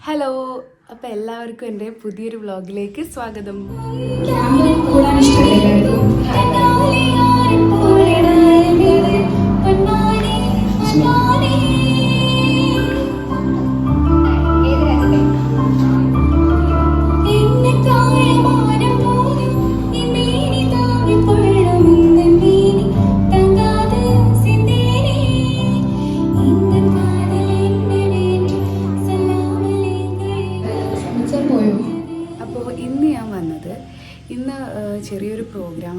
Hello, അപ്പോൾ എല്ലാവർക്കും എൻ്റെ പുതിയൊരു വ്ളോഗിലേക്ക് സ്വാഗതം. ഇന്ന് ചെറിയൊരു പ്രോഗ്രാം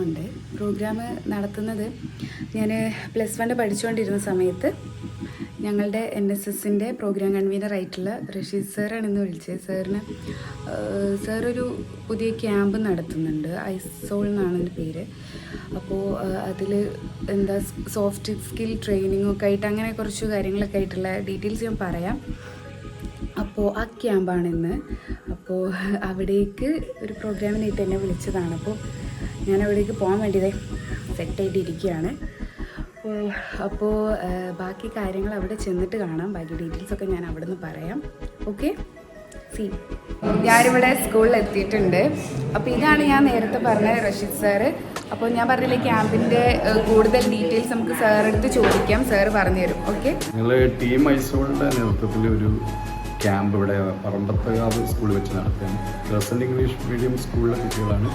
നടത്തുന്നത് ഞാൻ +1 പഠിച്ചുകൊണ്ടിരുന്ന സമയത്ത് ഞങ്ങളുടെ NSSൻ്റെ പ്രോഗ്രാം കൺവീനറായിട്ടുള്ള റഷീദ് സാറാണ് ഇന്ന് വിളിച്ചത്. സാറൊരു പുതിയ ക്യാമ്പ് നടത്തുന്നുണ്ട്, ഐസോൾ എന്നാണ് എൻ്റെ പേര്. അപ്പോൾ അതിൽ എന്താ സോഫ്റ്റ് സ്കിൽ ട്രെയിനിങ്ങൊക്കെ ആയിട്ട് അങ്ങനെ കുറച്ച് കാര്യങ്ങളൊക്കെ ആയിട്ടുള്ള ഡീറ്റെയിൽസ് ഞാൻ പറയാം. അപ്പോൾ ആ ക്യാമ്പാണിന്ന്. അപ്പോൾ അവിടേക്ക് ഒരു പ്രോഗ്രാമിനായിട്ട് എന്നെ വിളിച്ചതാണ്. അപ്പോൾ ഞാൻ അവിടേക്ക് പോകാൻ വേണ്ടിയതേ സെറ്റായിട്ടിരിക്കുകയാണ്. അപ്പോൾ ബാക്കി കാര്യങ്ങൾ അവിടെ ചെന്നിട്ട് കാണാം. ബാക്കി ഡീറ്റെയിൽസൊക്കെ ഞാൻ അവിടെ നിന്ന് പറയാം. ഓക്കെ, ഞാനിവിടെ സ്കൂളിൽ എത്തിയിട്ടുണ്ട്. അപ്പോൾ ഇതാണ് ഞാൻ നേരത്തെ പറഞ്ഞ റഷീദ് സാറ്. അപ്പോൾ ഞാൻ പറഞ്ഞില്ലേ, ക്യാമ്പിൻ്റെ കൂടുതൽ ഡീറ്റെയിൽസ് നമുക്ക് സാറെടുത്ത് ചോദിക്കാം, സാറ് പറഞ്ഞുതരും. ഓക്കെ, ഞങ്ങൾ ടീം ഐസോളിൻ്റെ നേതൃത്വത്തിൽ ഒരു ക്യാമ്പ് ഇവിടെ പറമ്പത്തകാവ് സ്കൂളിൽ വെച്ച് നടത്തുകയാണ്. ഗവൺമെൻറ് ഇംഗ്ലീഷ് മീഡിയം സ്കൂളിലെ കുട്ടികളാണ്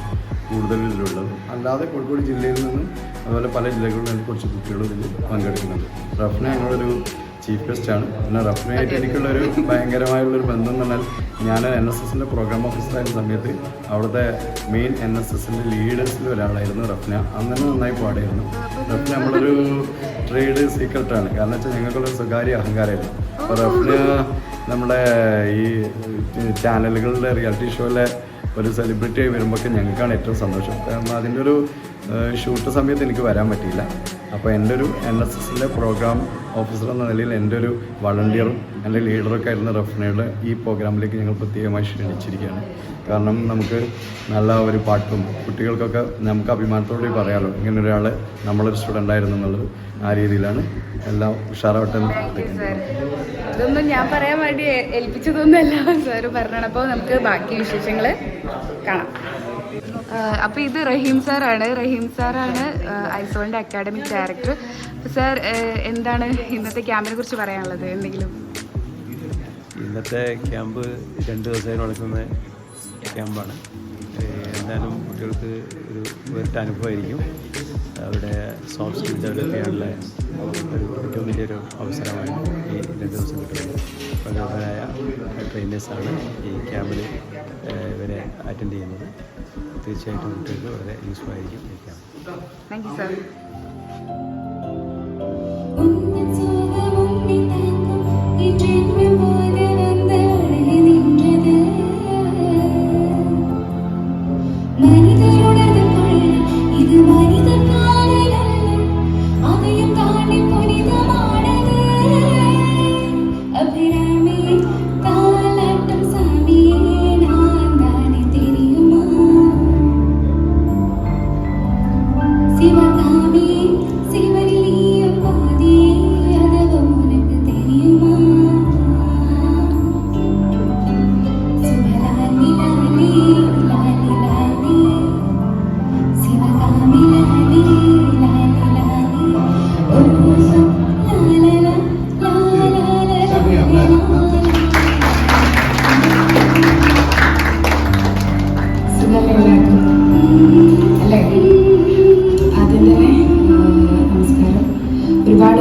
കൂടുതൽ ഇതിലുള്ളത്. അല്ലാതെ കോഴിക്കോട് ജില്ലയിൽ നിന്നും അതുപോലെ പല ജില്ലകളിൽ നിന്ന് കുറച്ച് കുട്ടികൾ ഇതിൽ പങ്കെടുക്കുന്നുണ്ട്. റഫ്ന ഞങ്ങളൊരു ചീഫ് ഗസ്റ്റാണ്. പിന്നെ റഫ്നയായിട്ട് എനിക്കുള്ളൊരു ഭയങ്കരമായുള്ളൊരു ബന്ധം എന്ന് പറഞ്ഞാൽ, ഞാൻ NSSൻ്റെ പ്രോഗ്രാം ഓഫീസറായിരുന്ന സമയത്ത് അവിടുത്തെ മെയിൻ NSSൻ്റെ ലീഡേഴ്സിൽ ഒരാളായിരുന്നു റഫ്ന. അന്ന് തന്നെ നന്നായി പാടായിരുന്നു. റഫ്ന നമ്മളൊരു ട്രേഡ് സീക്രട്ടാണ്. കാരണം വെച്ചാൽ ഞങ്ങൾക്കുള്ളൊരു സ്വകാര്യ അഹങ്കാരമായിരുന്നു. അപ്പോൾ റഫ്ന നമ്മുടെ ഈ ചാനലുകളുടെ റിയാലിറ്റി ഷോയിലെ ഒരു സെലിബ്രിറ്റി ആയി വരുമ്പോഴൊക്കെ ഞങ്ങൾക്കാണ് ഏറ്റവും സന്തോഷം. കാരണം അതിൻ്റെ ഒരു ഷൂട്ട് സമയത്ത് എനിക്ക് വരാൻ പറ്റിയില്ല. അപ്പോൾ എൻ്റെ ഒരു NSSൻ്റെ പ്രോഗ്രാം ഓഫീസർ എന്ന നിലയിൽ എൻ്റെ ഒരു വളണ്ടിയറും എൻ്റെ ലീഡറൊക്കെ ആയിരുന്ന റഫ്നയുടെ ഈ പ്രോഗ്രാമിലേക്ക് ഞങ്ങൾ പ്രത്യേകമായി ക്ഷണിച്ചിരിക്കുകയാണ്. കാരണം നമുക്ക് നല്ല ഒരു പാട്ടും കുട്ടികൾക്കൊക്കെ നമുക്ക് അഭിമാനത്തോടെ പറയാമല്ലോ, ഇങ്ങനെ ഒരാൾ നമ്മളൊരു സ്റ്റുഡൻ്റ് ആയിരുന്നു എന്നുള്ളത്. ആ രീതിയിലാണ് എല്ലാം ഉഷാറാവട്ടെ. ഇതൊന്നും ഞാൻ പറയാൻ വേണ്ടി ഏൽപ്പിച്ചതൊന്നുമല്ല, സാറ് പറഞ്ഞാണ്. അപ്പോൾ നമുക്ക് ബാക്കി വിശേഷങ്ങൾ കാണാം. അപ്പോൾ ഇത് റഹീം സാറാണ് ഐസോളിൻ്റെ അക്കാഡമിക് ഡയറക്ടർ. അപ്പോൾ സാർ, എന്താണ് ഇന്നത്തെ ക്യാമ്പിനെ കുറിച്ച് പറയാനുള്ളത്? എന്തെങ്കിലും? ഇന്നത്തെ ക്യാമ്പ് 2 ദിവസമായി നടക്കുന്ന ക്യാമ്പാണ്. എന്തായാലും കുട്ടികൾക്ക് ഒരു വേറിട്ട അനുഭവമായിരിക്കും. അവിടെ സോഫ്റ്റ് സ്കിൽ ഡെവലപ്പ് ചെയ്യാനുള്ള ഏറ്റവും വലിയൊരു അവസരമാണ് ഈ 2 ദിവസം കിട്ടുന്നത്. പ്രഗത്ഭരായ ട്രെയിനേഴ്സാണ് ഈ ക്യാമ്പിൽ ഇവരെ അറ്റൻഡ് ചെയ്യുന്നത്. തീർച്ചയായിട്ടും കുട്ടികൾക്ക് വളരെ യൂസ്ഫുൾ ആയിരിക്കും ഈ ക്യാമ്പ്. Thank you sir.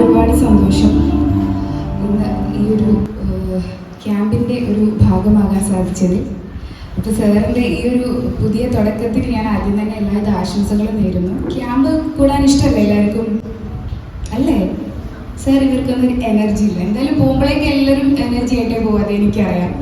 ഒരുപാട് സന്തോഷം ഇന്ന് ഈ ഒരു ക്യാമ്പിൻ്റെ ഒരു ഭാഗമാകാൻ സാധിച്ചതിൽ. അപ്പോൾ സാറിൻ്റെ ഈ ഒരു പുതിയ തുടക്കത്തിൽ ഞാൻ ആദ്യം തന്നെ എല്ലാവിധ ആശംസകളും നേരുന്നു. ക്യാമ്പ് കൂടാൻ ഇഷ്ടമല്ലേ എല്ലാവർക്കും? അല്ലേ സാർ? ഇവർക്കൊന്നും എനർജി ഇല്ല. എന്തായാലും പോകുമ്പോഴേക്ക് എല്ലാവരും എനർജി ആയിട്ടേ പോകാതെ എനിക്കറിയാം.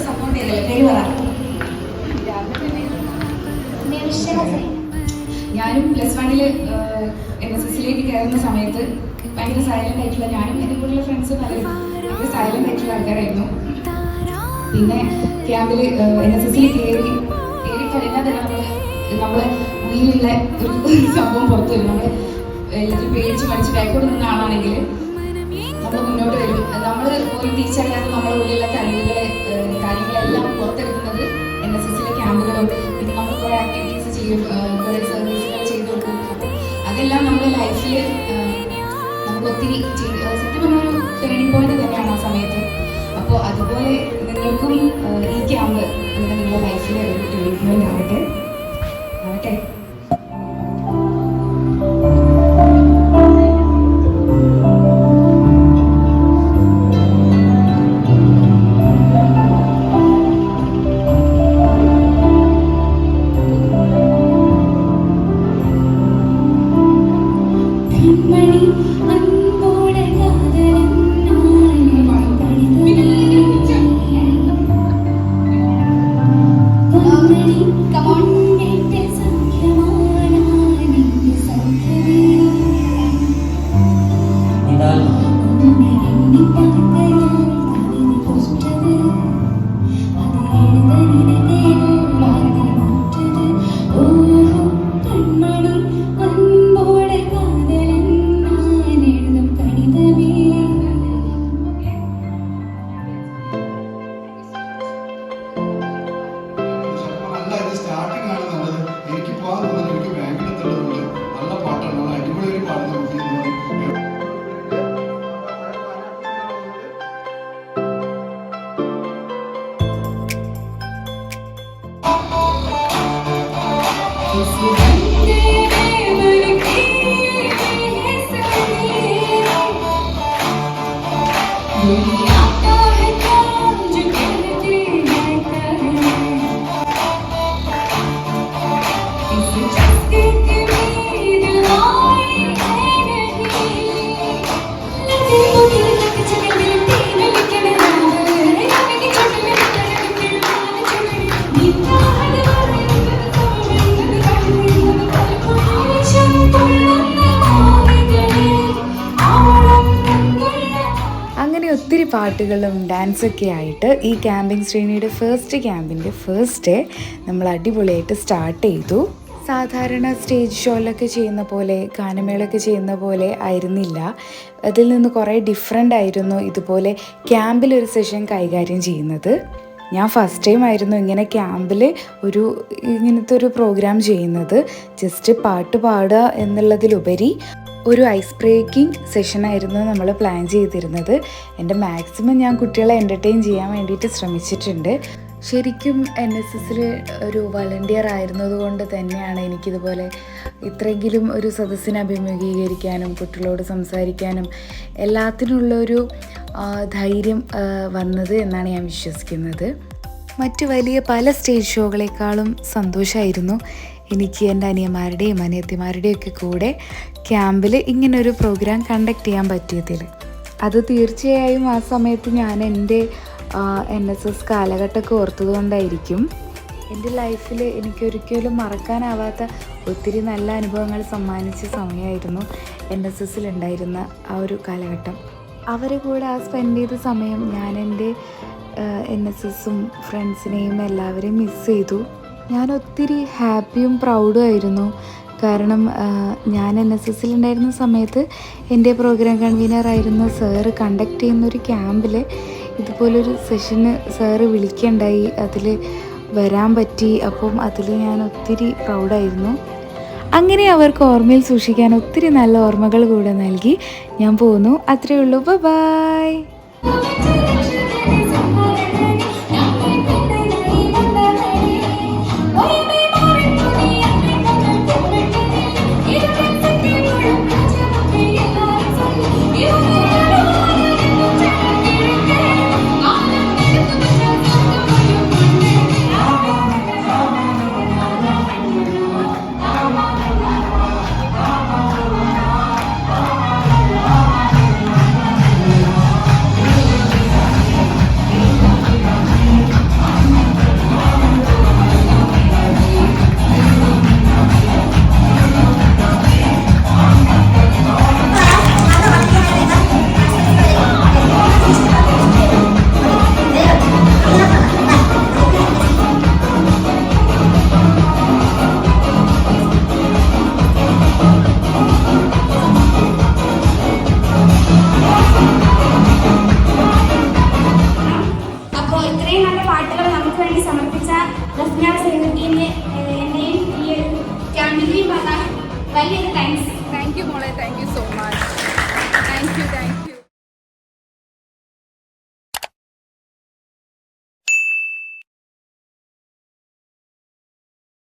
സപ്പോർട്ട് ചെയ്തല്ലേ? പേര് പറ. ഞാനും +1 NSSലേക്ക് കയറുന്ന സമയത്ത് ഭയങ്കര സൈലൻ്റ് ആയിട്ടുള്ള, ഞാനും എൻ്റെ കൂടെയുള്ള ഫ്രണ്ട്സ് പലരും ഭയങ്കര സൈലൻ്റ് ആയിട്ടുള്ള ആൾക്കാരായിരുന്നു. പിന്നെ ക്യാമ്പിൽ NSS കയറി കഴിഞ്ഞാൽ തന്നെ നമ്മളെ ഉള്ളിലുള്ള ഒരു സംഭവം പുറത്തു വരും. നമ്മൾ എല്ലാത്തിനും പേടിച്ച് പഠിച്ച് ബാക്കോട് നിന്ന ആളാണെങ്കിൽ നമ്മൾ മുന്നോട്ട് വരും. നമ്മൾ പോലും തിരിച്ചറിയാതെ നമ്മുടെ ഉള്ളിലുള്ള കഴിവുകളെ കാര്യങ്ങളെല്ലാം പുറത്തെടുക്കുന്നത് NSS ക്യാമ്പുകളും പിന്നെ നമ്മൾ കുറേ ആക്ടിവിറ്റീസ് ചെയ്യും, കുറേ സർവീസുകൾ ചെയ്തു കൊടുക്കും. അതെല്ലാം നമ്മുടെ ലൈഫിൽ നമുക്ക് ഒത്തിരി സത്യം പറഞ്ഞൊരു ടേണിംഗ് പോയിന്റ് തന്നെയാണ് ആ സമയത്ത്. അപ്പോൾ അതുപോലെ നിങ്ങൾക്കും ഈ ക്യാമ്പ് നിങ്ങളുടെ ലൈഫിൽ ഒരു ടേണിംഗ് പോയിന്റ് ആവട്ടെ. ഒത്തിരി പാട്ടുകളും ഡാൻസൊക്കെ ആയിട്ട് ഈ ക്യാമ്പിംഗ് ശ്രേണിയുടെ ക്യാമ്പിൻ്റെ ഫസ്റ്റ് ഡേ നമ്മൾ അടിപൊളിയായിട്ട് സ്റ്റാർട്ട് ചെയ്തു. സാധാരണ സ്റ്റേജ് ഷോയിലൊക്കെ ചെയ്യുന്ന പോലെ ഗാനമേളൊക്കെ ചെയ്യുന്ന പോലെ ആയിരുന്നില്ല. അതിൽ നിന്ന് കുറേ ഡിഫറെൻ്റ് ആയിരുന്നു ഇതുപോലെ ക്യാമ്പിലൊരു സെഷൻ കൈകാര്യം ചെയ്യുന്നത്. ഞാൻ ഫസ്റ്റ് ടൈം ആയിരുന്നു ഇങ്ങനെ ക്യാമ്പിൽ ഇങ്ങനത്തെ ഒരു പ്രോഗ്രാം ചെയ്യുന്നത്. ജസ്റ്റ് പാട്ട് പാടുക എന്നുള്ളതിലുപരി ഒരു ഐസ് ബ്രേക്കിംഗ് സെഷനായിരുന്നു നമ്മൾ പ്ലാൻ ചെയ്തിരുന്നത്. എൻ്റെ മാക്സിമം ഞാൻ കുട്ടികളെ എൻ്റർടൈൻ ചെയ്യാൻ വേണ്ടിയിട്ട് ശ്രമിച്ചിട്ടുണ്ട്. ശരിക്കും NSSൽ ഒരു വളണ്ടിയർ ആയിരുന്നത് കൊണ്ട് തന്നെയാണ് എനിക്കിതുപോലെ ഇത്രയെങ്കിലും ഒരു സദസ്സിനെ അഭിമുഖീകരിക്കാനും കുട്ടികളോട് സംസാരിക്കാനും എല്ലാത്തിനുള്ളൊരു ധൈര്യം വന്നത് എന്നാണ് ഞാൻ വിശ്വസിക്കുന്നത്. മറ്റു വലിയ പല സ്റ്റേജ് ഷോകളെക്കാളും സന്തോഷമായിരുന്നു എനിക്ക് എൻ്റെ അനിയന്മാരുടെയും അനിയത്തിമാരുടെയും ഒക്കെ കൂടെ ക്യാമ്പിൽ ഇങ്ങനൊരു പ്രോഗ്രാം കണ്ടക്ട് ചെയ്യാൻ പറ്റിയതിൽ. അത് തീർച്ചയായും ആ സമയത്ത് ഞാൻ എൻ്റെ NSS കാലഘട്ടമൊക്കെ ഓർത്തതുകൊണ്ടായിരിക്കും. എൻ്റെ ലൈഫിൽ എനിക്കൊരിക്കലും മറക്കാനാവാത്ത ഒത്തിരി നല്ല അനുഭവങ്ങൾ സമ്മാനിച്ച സമയമായിരുന്നു NSSൽ ഉണ്ടായിരുന്ന ആ ഒരു കാലഘട്ടം. അവരെ കൂടെ സ്പെൻഡ് ചെയ്ത സമയം ഞാൻ എൻ്റെ NSSും ഫ്രണ്ട്സിനെയും എല്ലാവരെയും മിസ് ചെയ്തു. ഞാൻ ഒത്തിരി ഹാപ്പിയും പ്രൗഡും ആയിരുന്നു. കാരണം ഞാൻ NSSൽ ഉണ്ടായിരുന്ന സമയത്ത് എൻ്റെ പ്രോഗ്രാം കൺവീനറായിരുന്ന സാറ് കണ്ടക്ട് ചെയ്യുന്നൊരു ക്യാമ്പിൽ ഇതുപോലൊരു സെഷന് സാറ് വിളിക്കുകയുണ്ടായി. അതിൽ വരാൻ പറ്റി. അപ്പം അതിൽ ഞാൻ ഒത്തിരി പ്രൗഡായിരുന്നു. അങ്ങനെ അവർക്ക് ഓർമ്മയിൽ സൂക്ഷിക്കാൻ ഒത്തിരി നല്ല ഓർമ്മകൾ കൂടെ നൽകി ഞാൻ പോന്നു. അത്രയേ ഉള്ളൂ. ബൈ. താങ്ക് യു മോളെ, thank you so much. Thank you.